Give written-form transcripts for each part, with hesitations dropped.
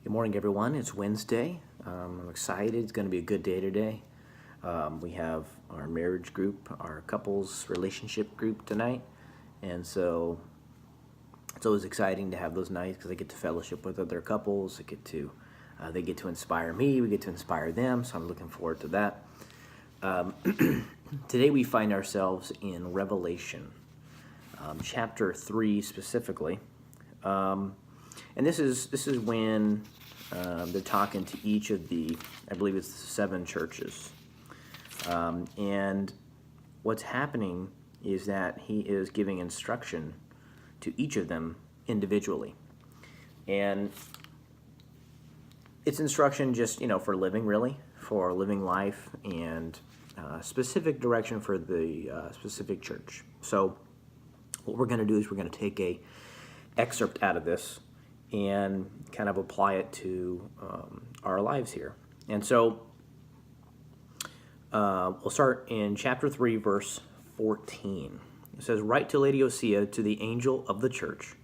Good morning, everyone. It's Wednesday. I'm excited. It's going to be a good day today. We have our marriage group, our couples relationship group tonight. And so it's always exciting to have those nights because I get to fellowship with other couples. They get to inspire me. We get to inspire them. So I'm looking forward to that. Today we find ourselves in Revelation, chapter 3 specifically. And this is when they're talking to each of the, I believe it's the 7 churches. And what's happening is that he is giving instruction to each of them individually. And it's instruction just, for living, really, for living life and specific direction for the specific church. So what we're going to do is we're going to take a excerpt out of this and kind of apply it to our lives here. And so we'll start in chapter 3, verse 14. It says, "Write to Laodicea, to the angel of the church,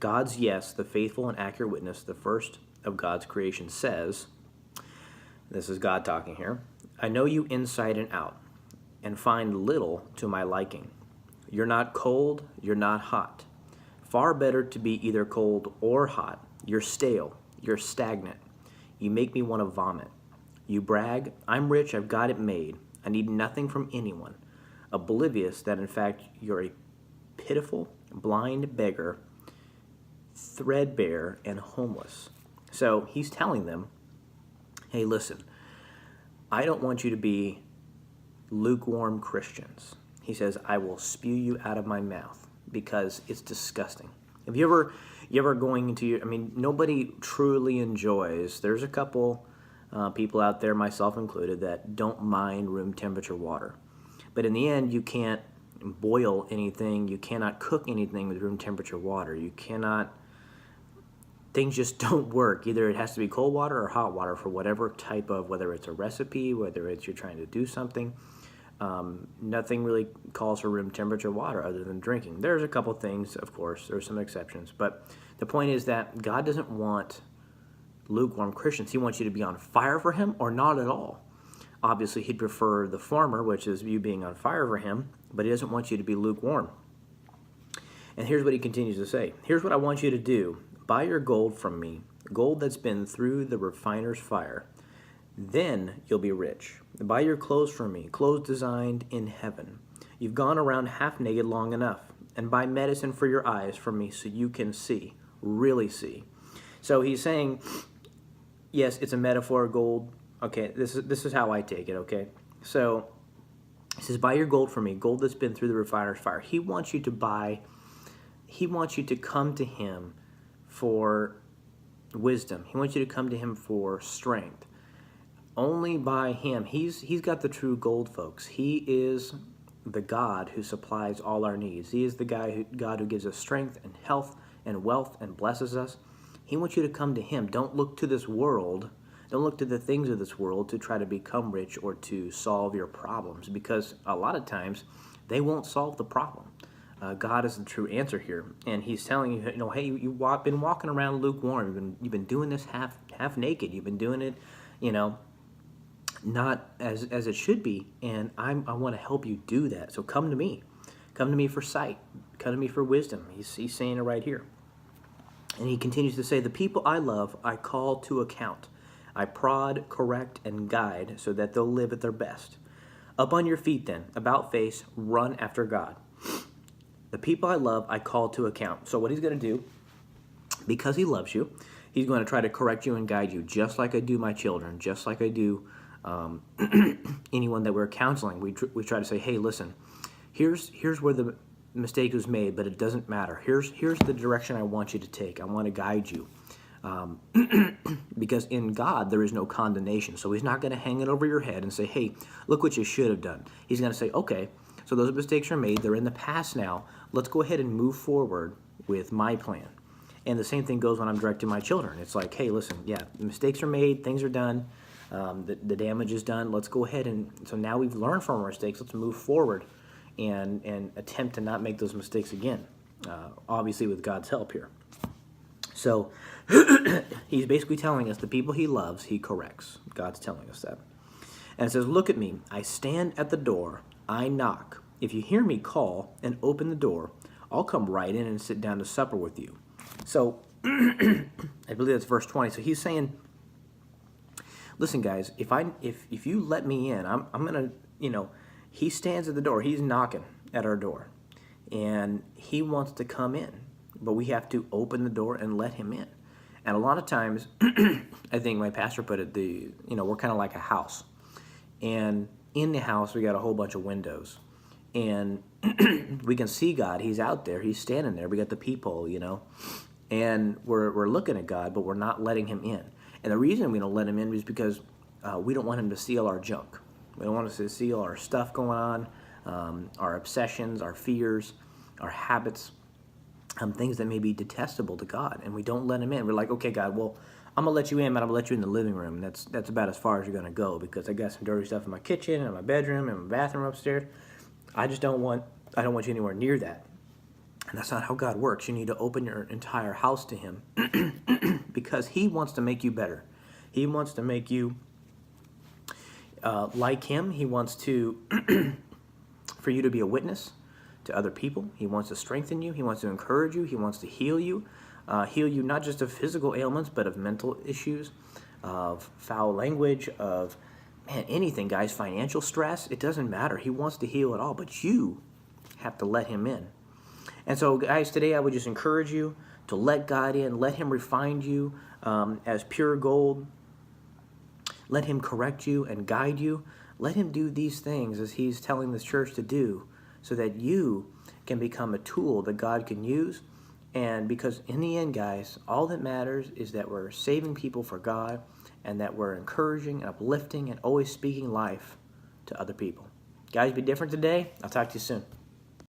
God's yes, the faithful and accurate witness, the first of God's creation, says," this is God talking here, "I know you inside and out, and find little to my liking. You're not cold, you're not hot. Far better to be either cold or hot. You're stale, you're stagnant. You make me want to vomit. You brag, I'm rich, I've got it made. I need nothing from anyone. Oblivious that in fact you're a pitiful, blind beggar, threadbare, and homeless." So he's telling them, hey, listen, I don't want you to be lukewarm Christians. He says, I will spew you out of my mouth because it's disgusting. If you ever going into nobody truly enjoys, there's a couple people out there, myself included, that don't mind room temperature water. But in the end, you can't boil anything, you cannot cook anything with room temperature water. You cannot, things just don't work. Either it has to be cold water or hot water for whatever type of, whether it's a recipe, whether it's you're trying to do something. Nothing really calls for room temperature water other than drinking. There's a couple things, of course, there's some exceptions, but the point is that God doesn't want lukewarm Christians. He wants you to be on fire for him or not at all. Obviously, he'd prefer the former, which is you being on fire for him, but he doesn't want you to be lukewarm. And here's what he continues to say. Here's what I want you to do. Buy your gold from me, gold that's been through the refiner's fire. Then you'll be rich. Buy your clothes from me, clothes designed in heaven. You've gone around half naked long enough. And buy medicine for your eyes from me so you can see, really see. So he's saying, yes, it's a metaphor, gold. Okay, this is how I take it, okay? So he says, buy your gold from me, gold that's been through the refiner's fire. He wants you to come to him for wisdom. He wants you to come to him for strength. Only by him. He's got the true gold, folks. He is the God who supplies all our needs. He is the God who gives us strength and health and wealth and blesses us. He wants you to come to him. Don't look to this world. Don't look to the things of this world to try to become rich or to solve your problems, because a lot of times they won't solve the problem. God is the true answer here, and he's telling you, hey, you've been walking around lukewarm. You've been doing this half naked. You've been doing it, not as it should be, and I want to help you do that. So come to me. Come to me for sight. Come to me for wisdom. He's saying it right here. And he continues to say, the people I love, I call to account. I prod, correct, and guide so that they'll live at their best. Up on your feet then, about face, run after God. The people I love, I call to account. So what he's going to do, because he loves you, he's going to try to correct you and guide you, just like I do my children, just like I do anyone that we're counseling. We try to say, hey, listen, here's where the mistake was made, but it doesn't matter. Here's the direction I want you to take. I want to guide you. Because in God, there is no condemnation. So he's not going to hang it over your head and say, hey, look what you should have done. He's going to say, okay, so those mistakes are made. They're in the past now. Let's go ahead and move forward with my plan. And the same thing goes when I'm directing my children. It's like, hey, listen, yeah, mistakes are made. Things are done. The damage is done. Let's go ahead and, so now we've learned from our mistakes. Let's move forward and attempt to not make those mistakes again. Obviously with God's help here. So he's basically telling us the people he loves, he corrects. God's telling us that. And it says, look at me. I stand at the door. I knock. If you hear me call and open the door, I'll come right in and sit down to supper with you. So I believe that's verse 20. So he's saying, listen, guys, if you let me in, I'm going to, he stands at the door. He's knocking at our door. And he wants to come in. But we have to open the door and let him in. And a lot of times, I think my pastor put it, we're kind of like a house. And in the house, we got a whole bunch of windows. And we can see God. He's out there. He's standing there. We got the peephole, And we're looking at God, but we're not letting him in. And the reason we don't let him in is because we don't want him to steal our junk. We don't want us to steal our stuff going on, our obsessions, our fears, our habits, things that may be detestable to God. And we don't let him in. We're like, okay, God, well, I'm going to let you in, but I'm going to let you in the living room. That's about as far as you're going to go, because I got some dirty stuff in my kitchen and my bedroom and my bathroom upstairs. I don't want you anywhere near that. And that's not how God works. You need to open your entire house to him because he wants to make you better. He wants to make you like him. He wants to for you to be a witness to other people. He wants to strengthen you. He wants to encourage you. He wants to heal you not just of physical ailments, but of mental issues, of foul language, of anything, guys, financial stress. It doesn't matter. He wants to heal it all, but you have to let him in. And so, guys, today I would just encourage you to let God in. Let him refine you as pure gold. Let him correct you and guide you. Let him do these things as he's telling this church to do, so that you can become a tool that God can use. And because in the end, guys, all that matters is that we're saving people for God, and that we're encouraging and uplifting and always speaking life to other people. Guys, be different today. I'll talk to you soon.